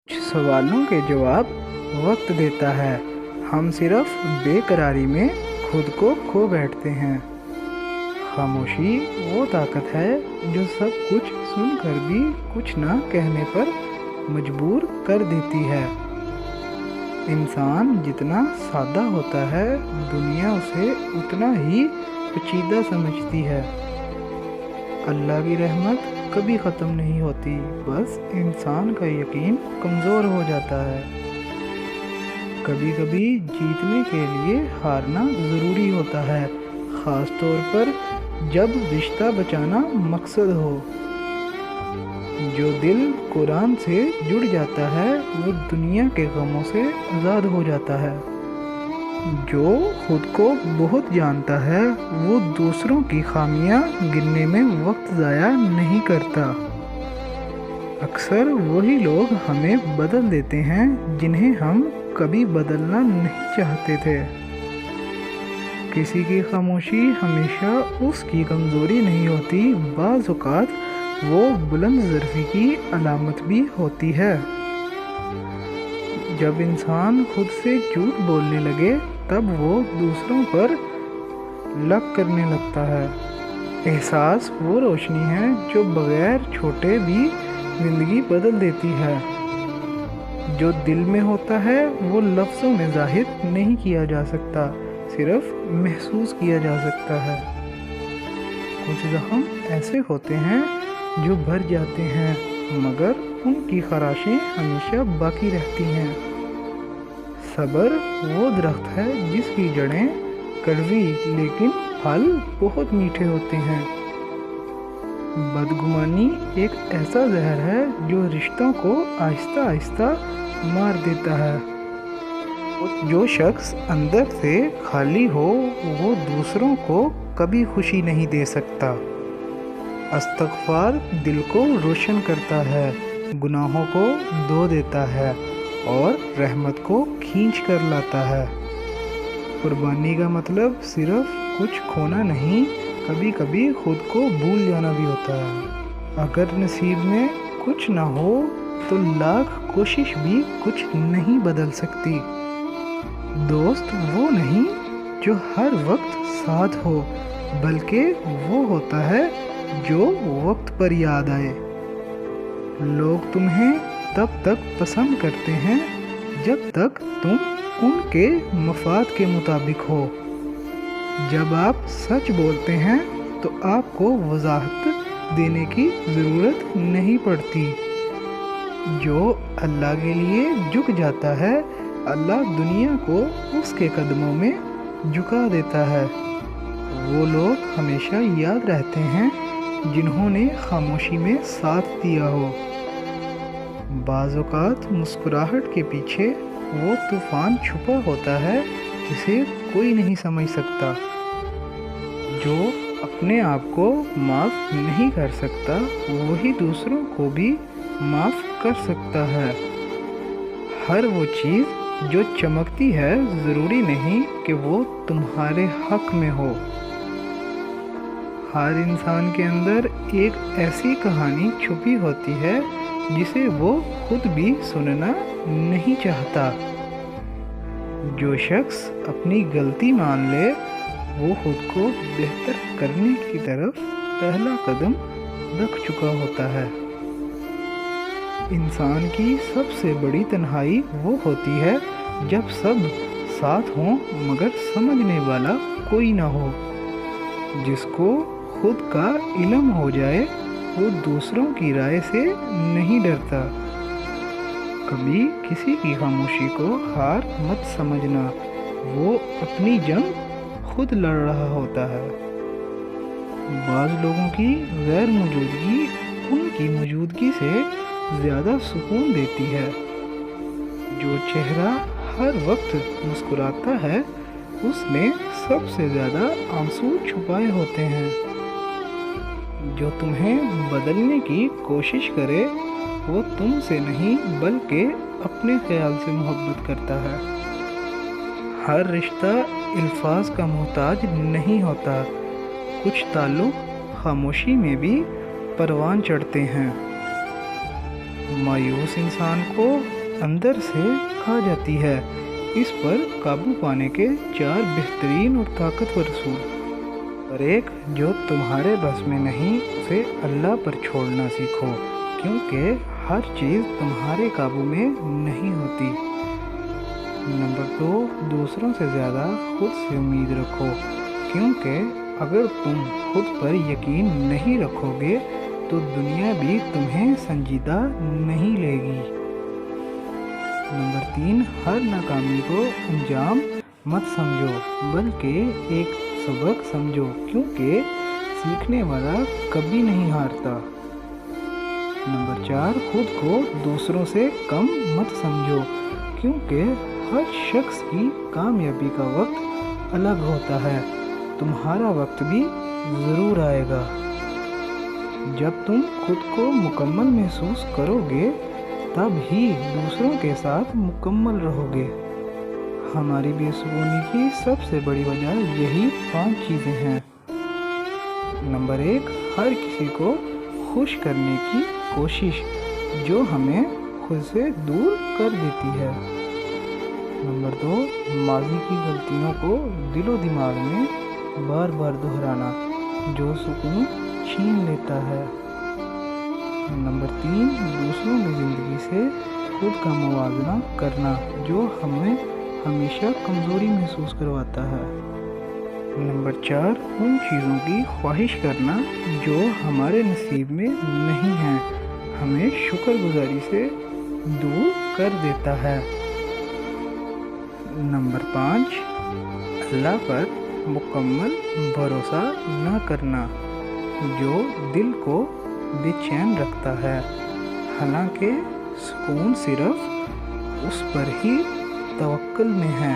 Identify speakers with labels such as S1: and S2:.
S1: कुछ सवालों के जवाब वक्त देता है। हम सिर्फ बेकरारी में खुद को खो बैठते हैं। खामोशी वो ताकत है जो सब कुछ सुनकर भी कुछ ना कहने पर मजबूर कर देती है। इंसान जितना सादा होता है, दुनिया उसे उतना ही पेचीदा समझती है। अल्लाह की रहमत कभी ख़त्म नहीं होती, बस इंसान का यकीन कमज़ोर हो जाता है। कभी कभी जीतने के लिए हारना ज़रूरी होता है, ख़ास तौर पर जब रिश्ता बचाना मकसद हो। जो दिल कुरान से जुड़ जाता है वो दुनिया के गमों से आज़ाद हो जाता है। जो खुद को बहुत जानता है वो दूसरों की खामियां गिनने में वक्त ज़ाया नहीं करता। अक्सर वही लोग हमें बदल देते हैं जिन्हें हम कभी बदलना नहीं चाहते थे। किसी की खामोशी हमेशा उसकी कमज़ोरी नहीं होती, बाज़ औक़ात वो बुलंद ज़र्फ़ी की अलामत भी होती है। जब इंसान खुद से झूठ बोलने लगे तब वो दूसरों पर लक करने लगता है। एहसास वो रोशनी है जो बगैर छोटे भी ज़िंदगी बदल देती है। जो दिल में होता है वो लफ्ज़ों में ज़ाहिर नहीं किया जा सकता, सिर्फ महसूस किया जा सकता है। कुछ ज़ख्म ऐसे होते हैं जो भर जाते हैं मगर उनकी खराशें हमेशा बाकी रहती हैं। सब्र वो दरख्त है जिसकी जड़ें कड़वी लेकिन फल बहुत मीठे होते हैं। बदगुमानी एक ऐसा जहर है जो रिश्तों को आहिस्ता आहिस्ता मार देता है। जो शख्स अंदर से खाली हो वो दूसरों को कभी खुशी नहीं दे सकता। इस्तग़फ़ार दिल को रोशन करता है, गुनाहों को धो देता है और रहमत को खींच कर लाता है। कुर्बानी का मतलब सिर्फ कुछ खोना नहीं, कभी कभी खुद को भूल जाना भी होता है। अगर नसीब में कुछ ना हो तो लाख कोशिश भी कुछ नहीं बदल सकती। दोस्त वो नहीं जो हर वक्त साथ हो, बल्कि वो होता है जो वक्त पर याद आए। लोग तुम्हें तब तक पसंद करते हैं जब तक तुम उनके मफाद के मुताबिक हो। जब आप सच बोलते हैं तो आपको वजाहत देने की ज़रूरत नहीं पड़ती। जो अल्लाह के लिए झुक जाता है, अल्लाह दुनिया को उसके कदमों में झुका देता है। वो लोग हमेशा याद रहते हैं जिन्होंने खामोशी में साथ दिया हो। बाज़ औक़ात मुस्कुराहट के पीछे वो तूफ़ान छुपा होता है जिसे कोई नहीं समझ सकता। जो अपने आप को माफ़ नहीं कर सकता वही दूसरों को भी माफ़ कर सकता है। हर वो चीज़ जो चमकती है ज़रूरी नहीं कि वो तुम्हारे हक़ में हो। हर इंसान के अंदर एक ऐसी कहानी छुपी होती है जिसे वो खुद भी सुनना नहीं चाहता। जो शख्स अपनी गलती मान ले वो खुद को बेहतर करने की तरफ पहला कदम रख चुका होता है। इंसान की सबसे बड़ी तन्हाई वो होती है जब सब साथ हों मगर समझने वाला कोई ना हो। जिसको खुद का इल्म हो जाए वो दूसरों की राय से नहीं डरता। कभी किसी की खामोशी को हार मत समझना, वो अपनी जंग खुद लड़ रहा होता है। बाज़ लोगों की गैर मौजूदगी उनकी मौजूदगी से ज़्यादा सुकून देती है। जो चेहरा हर वक्त मुस्कुराता है उसमें सबसे ज़्यादा आंसू छुपाए होते हैं। जो तुम्हें बदलने की कोशिश करे वो तुमसे नहीं बल्कि अपने ख्याल से मोहब्बत करता है। हर रिश्ता अल्फाज का मोहताज नहीं होता। कुछ ताल्लुक़ खामोशी में भी परवान चढ़ते हैं। मायूस इंसान को अंदर से खा जाती है। इस पर काबू पाने के 4 बेहतरीन और ताकतवर असूल। और एक, जो तुम्हारे बस में नहीं उसे अल्लाह पर छोड़ना सीखो, क्योंकि हर चीज़ तुम्हारे काबू में नहीं होती। नंबर 2, दूसरों से ज़्यादा खुद से उम्मीद रखो, क्योंकि अगर तुम खुद पर यकीन नहीं रखोगे तो दुनिया भी तुम्हें संजीदा नहीं लेगी। नंबर 3, हर नाकामी को अंजाम मत समझो, बल्कि एक सबक समझो, क्योंकि सीखने वाला कभी नहीं हारता। नंबर 4, खुद को दूसरों से कम मत समझो, क्योंकि हर शख्स की कामयाबी का वक्त अलग होता है। तुम्हारा वक्त भी ज़रूर आएगा। जब तुम खुद को मुकम्मल महसूस करोगे तब ही दूसरों के साथ मुकम्मल रहोगे। हमारी बेसुकूनी की सबसे बड़ी वजह यही 5 चीज़ें हैं। नंबर 1, हर किसी को खुश करने की कोशिश, जो हमें खुद से दूर कर देती है। नंबर 2, माजी की गलतियों को दिलो दिमाग में बार बार दोहराना, जो सुकून छीन लेता है। नंबर 3, दूसरों की ज़िंदगी से खुद का मुवाजना करना, जो हमें हमेशा कमज़ोरी महसूस करवाता है। नंबर 4, उन चीज़ों की ख्वाहिश करना जो हमारे नसीब में नहीं हैं, हमें शुक्रगुजारी से दूर कर देता है। नंबर 5, अल्लाह पर मुकम्मल भरोसा न करना, जो दिल को बेचैन रखता है, हालांकि सुकून सिर्फ उस पर ही तवक्कुल में है।